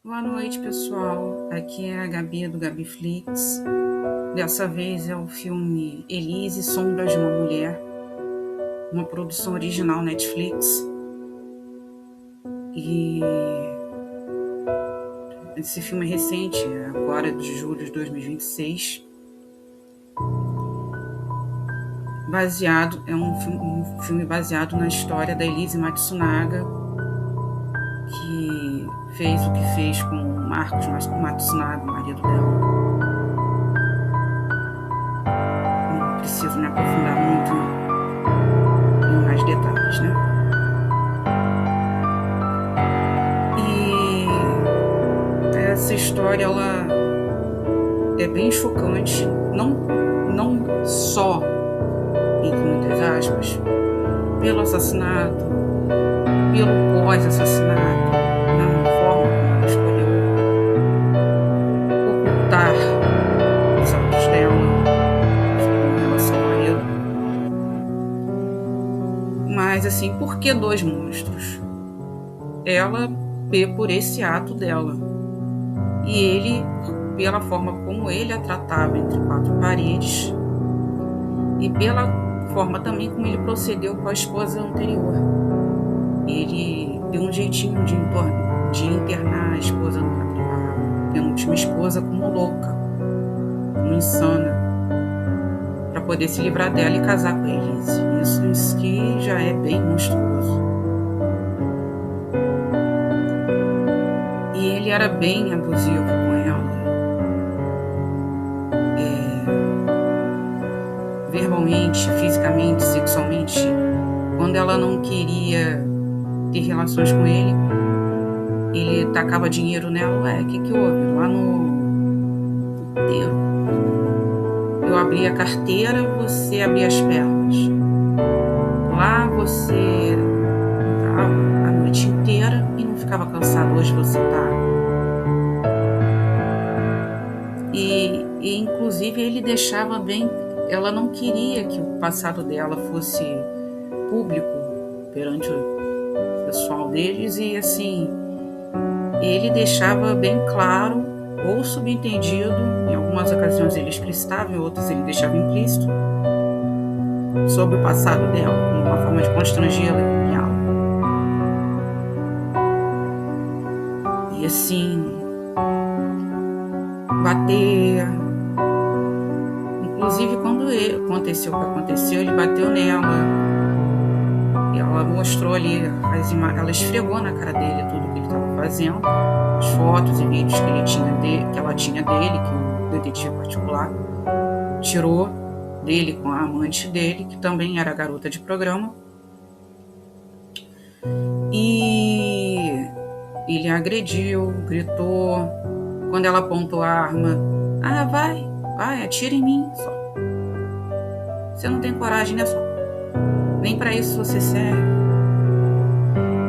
Boa noite, pessoal. Aqui é a Gabi do Gabiflix. Dessa vez é o filme Elise, Sombras de uma Mulher, uma produção original Netflix. E esse filme é recente, é agora de julho de 2026. É um filme baseado na história da Elise Matsunaga, que fez o que fez com o Marcos Matsunaga, o marido dela. Não preciso me aprofundar muito em mais detalhes, né? E essa história, ela é bem chocante, não só, entre muitas aspas, pelo assassinato, pelo pós-assassinato, na forma como ela escolheu ocultar os atos dela com relação ao marido. Mas, assim, por que dois monstros? Ela, por esse ato dela, e ele, pela forma como ele a tratava entre quatro paredes, e pela forma também como ele procedeu com a esposa anterior. Ele deu um jeitinho de internar a esposa, a penúltima esposa, como louca, como insana, para poder se livrar dela e casar com a Elise. Isso que já é bem monstruoso. E ele era bem abusivo com ela. Verbalmente, fisicamente, sexualmente. Quando ela não queria ter relações com ele tacava dinheiro nela. O que houve? Lá no puteiro, eu abri a carteira, você abria as pernas. Lá você estava a noite inteira e não ficava cansado. Hoje você tá. E inclusive ele deixava bem. Ela não queria que o passado dela fosse público perante o pessoal deles, e assim, ele deixava bem claro, ou subentendido, em algumas ocasiões ele explicitava, em outras ele deixava implícito, sobre o passado dela, como uma forma de constrangê-la e humilhá-la. E assim, bater. Inclusive, quando aconteceu o que aconteceu, ele bateu nela. E ela mostrou ali as imagens, ela esfregou na cara dele tudo que ele estava fazendo, as fotos e vídeos que ela tinha dele, que o detetive particular tirou dele com a amante dele, que também era garota de programa. E ele agrediu, gritou. Quando ela apontou a arma, vai, atira em mim só. Você não tem coragem, né, só? Nem pra isso você serve.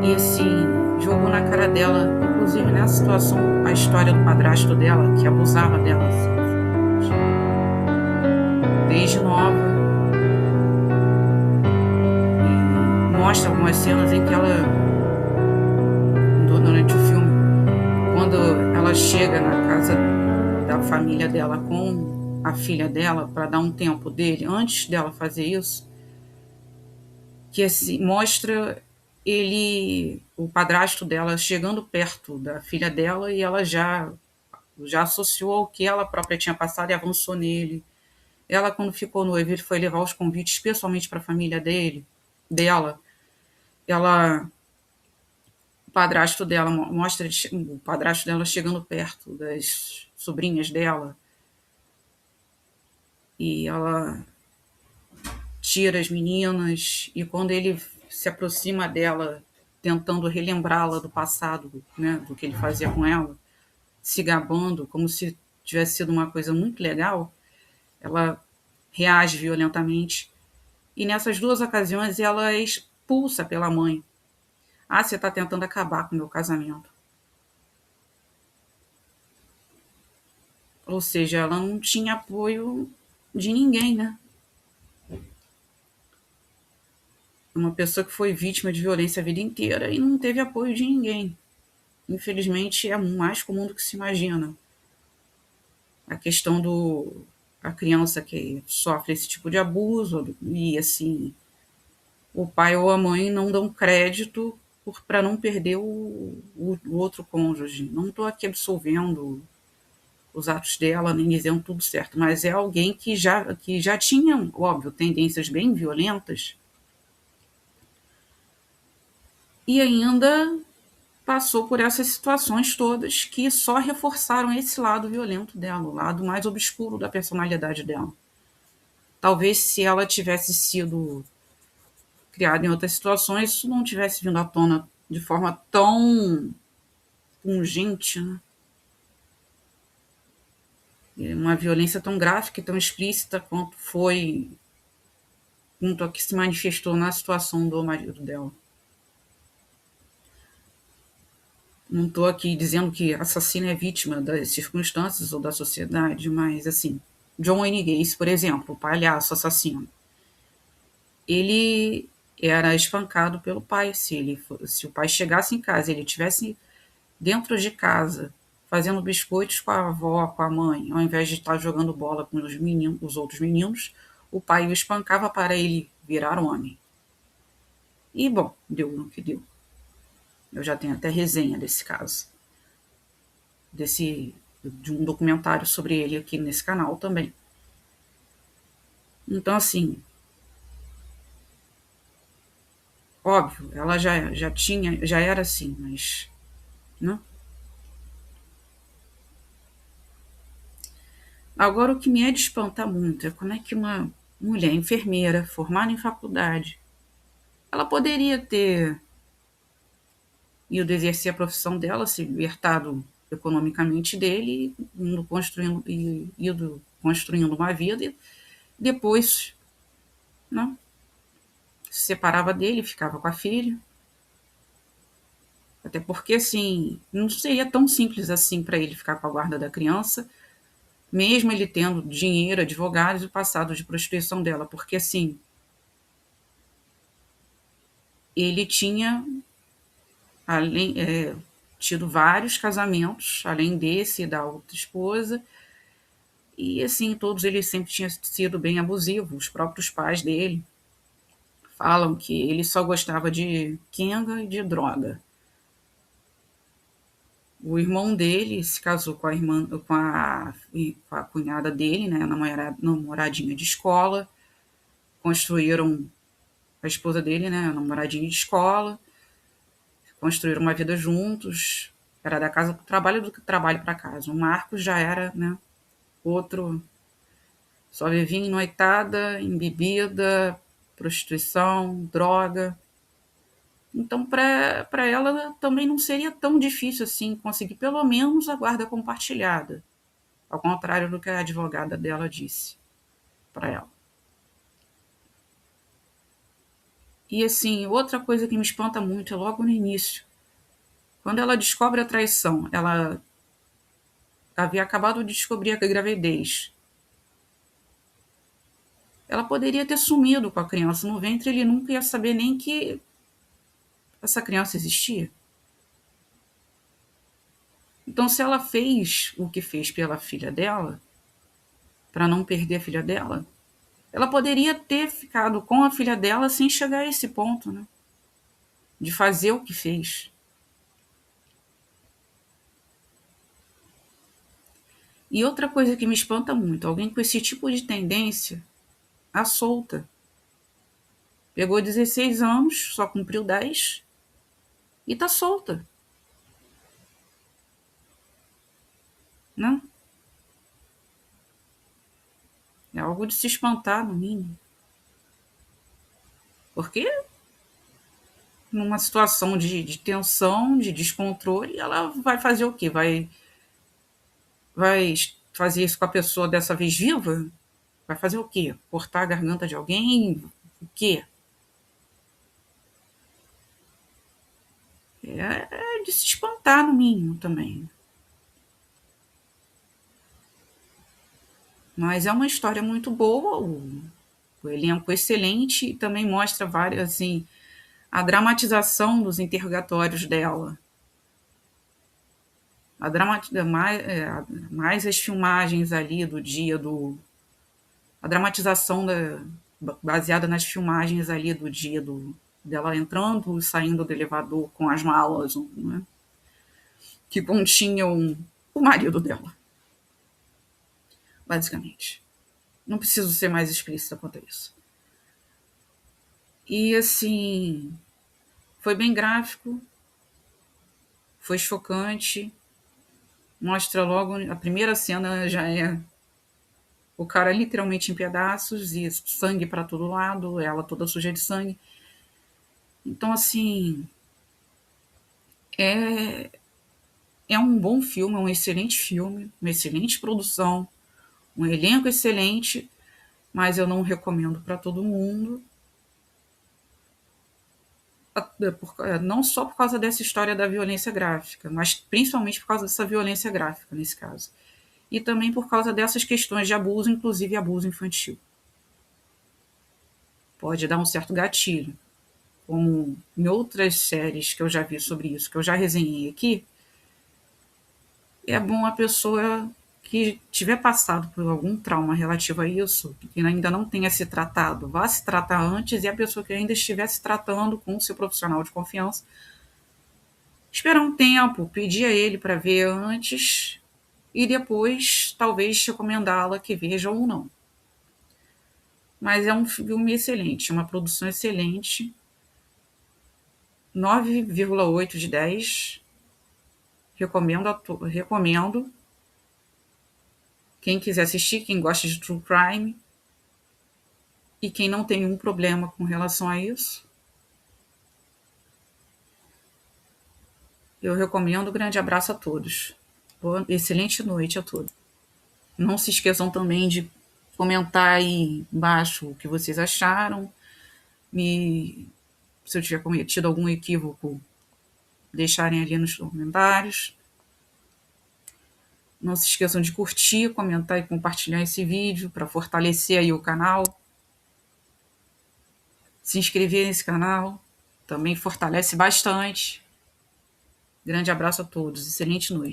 E assim, jogou na cara dela, inclusive nessa situação, a história do padrasto dela, que abusava dela, assim, desde nova. E mostra algumas cenas em que ela, durante o filme, quando ela chega na casa da família dela com a filha dela para dar um tempo dele, antes dela fazer isso, que assim, mostra o padrasto dela, chegando perto da filha dela, e ela já associou ao que ela própria tinha passado e avançou nele. Ela, quando ficou noiva, ele foi levar os convites pessoalmente para a família dela. O padrasto dela mostra o padrasto dela chegando perto das sobrinhas dela, e ela tira as meninas, e quando ele se aproxima dela, tentando relembrá-la do passado, né, do que ele fazia com ela, se gabando, como se tivesse sido uma coisa muito legal, ela reage violentamente. E nessas duas ocasiões ela é expulsa pela mãe. Você está tentando acabar com o meu casamento. Ou seja, ela não tinha apoio de ninguém, né? Uma pessoa que foi vítima de violência a vida inteira e não teve apoio de ninguém. infelizmente, é mais comum do que se imagina. A questão do a criança que sofre esse tipo de abuso e, assim, o pai ou a mãe não dão crédito para não perder o outro cônjuge. Não estou aqui absolvendo os atos dela, nem dizendo tudo certo, mas é alguém que já tinha, óbvio, tendências bem violentas e ainda passou por essas situações todas que só reforçaram esse lado violento dela, o lado mais obscuro da personalidade dela. Talvez se ela tivesse sido criada em outras situações, isso não tivesse vindo à tona de forma tão pungente, né? Uma violência tão gráfica e tão explícita quanto a que se manifestou na situação do marido dela. Não estou aqui dizendo que assassino é vítima das circunstâncias ou da sociedade, mas, assim, John Wayne Gacy, por exemplo, o palhaço assassino, ele era espancado pelo pai. Se o pai chegasse em casa e ele tivesse dentro de casa fazendo biscoitos com a avó, com a mãe, ao invés de estar jogando bola com os outros meninos, o pai o espancava para ele virar homem. E, bom, deu no que deu. Eu já tenho até resenha desse caso. De um documentário sobre ele aqui nesse canal também. Então, assim, óbvio, ela já era assim, mas, né? Agora, o que me é de espantar muito é como é que uma mulher enfermeira, formada em faculdade, ela poderia ter ido exercer a profissão dela, se libertado economicamente dele, ido construindo uma vida e depois, né, se separava dele, ficava com a filha. Até porque, assim, não seria tão simples assim para ele ficar com a guarda da criança, mesmo ele tendo dinheiro, advogados e o passado de prostituição dela, porque, assim, ele tinha tido vários casamentos, além desse e da outra esposa, e, assim, todos eles sempre tinham sido bem abusivos. Os próprios pais dele falam que ele só gostava de quenga e de droga. O irmão dele se casou com a irmã, com a cunhada dele, né, namoradinha de escola. Construíram a esposa dele, né, namoradinha de escola. Construíram uma vida juntos. Era da casa para o trabalho do que trabalho para casa. O Marcos já era, né, outro. Só vivia em noitada, em bebida, prostituição, droga. Então, para ela também não seria tão difícil assim conseguir pelo menos a guarda compartilhada, ao contrário do que a advogada dela disse para ela. E, assim, outra coisa que me espanta muito é logo no início, quando ela descobre a traição. Ela havia acabado de descobrir a gravidez. Ela poderia ter sumido com a criança no ventre, ele nunca ia saber nem que essa criança existia. Então, se ela fez o que fez pela filha dela, para não perder a filha dela, ela poderia ter ficado com a filha dela sem chegar a esse ponto, né? De fazer o que fez. E outra coisa que me espanta muito, alguém com esse tipo de tendência, a solta. Pegou 16 anos, só cumpriu 10 e tá solta, né? É algo de se espantar, no mínimo. Porque numa situação de tensão, de descontrole, ela vai fazer o quê? Vai fazer isso com a pessoa dessa vez viva? Vai fazer o quê? Cortar a garganta de alguém? O quê? É de se espantar, no mínimo, também. Mas é uma história muito boa, o elenco excelente, e também mostra várias, assim, a dramatização dos interrogatórios dela. Mais as filmagens ali do dia a dramatização baseada nas filmagens ali do dia dela entrando e saindo do elevador com as malas, né, que continham o marido dela, basicamente. Não preciso ser mais explícita quanto a isso. E assim, foi bem gráfico, foi chocante. Mostra logo, a primeira cena já é o cara literalmente em pedaços e sangue para todo lado, ela toda suja de sangue. Então, assim, é, é um bom filme, é um excelente filme, uma excelente produção, um elenco excelente, mas eu não recomendo para todo mundo. Não só por causa dessa história da violência gráfica, mas principalmente por causa dessa violência gráfica, nesse caso. E também por causa dessas questões de abuso, inclusive abuso infantil. Pode dar um certo gatilho. Como em outras séries que eu já vi sobre isso, que eu já resenhei aqui, é bom a pessoa que tiver passado por algum trauma relativo a isso, que ainda não tenha se tratado, vá se tratar antes, e a pessoa que ainda estiver se tratando com o seu profissional de confiança, esperar um tempo, pedir a ele para ver antes e depois talvez recomendá-la que veja ou não. Mas é um filme excelente, uma produção excelente, 9,8 de 10. Recomendo. Quem quiser assistir, quem gosta de true crime e quem não tem nenhum problema com relação a isso, eu recomendo. Grande abraço a todos. Boa, excelente noite a todos. Não se esqueçam também de comentar aí embaixo o que vocês acharam. Se eu tiver cometido algum equívoco, deixarem ali nos comentários. Não se esqueçam de curtir, comentar e compartilhar esse vídeo para fortalecer aí o canal. Se inscrever nesse canal também fortalece bastante. Grande abraço a todos. Excelente noite.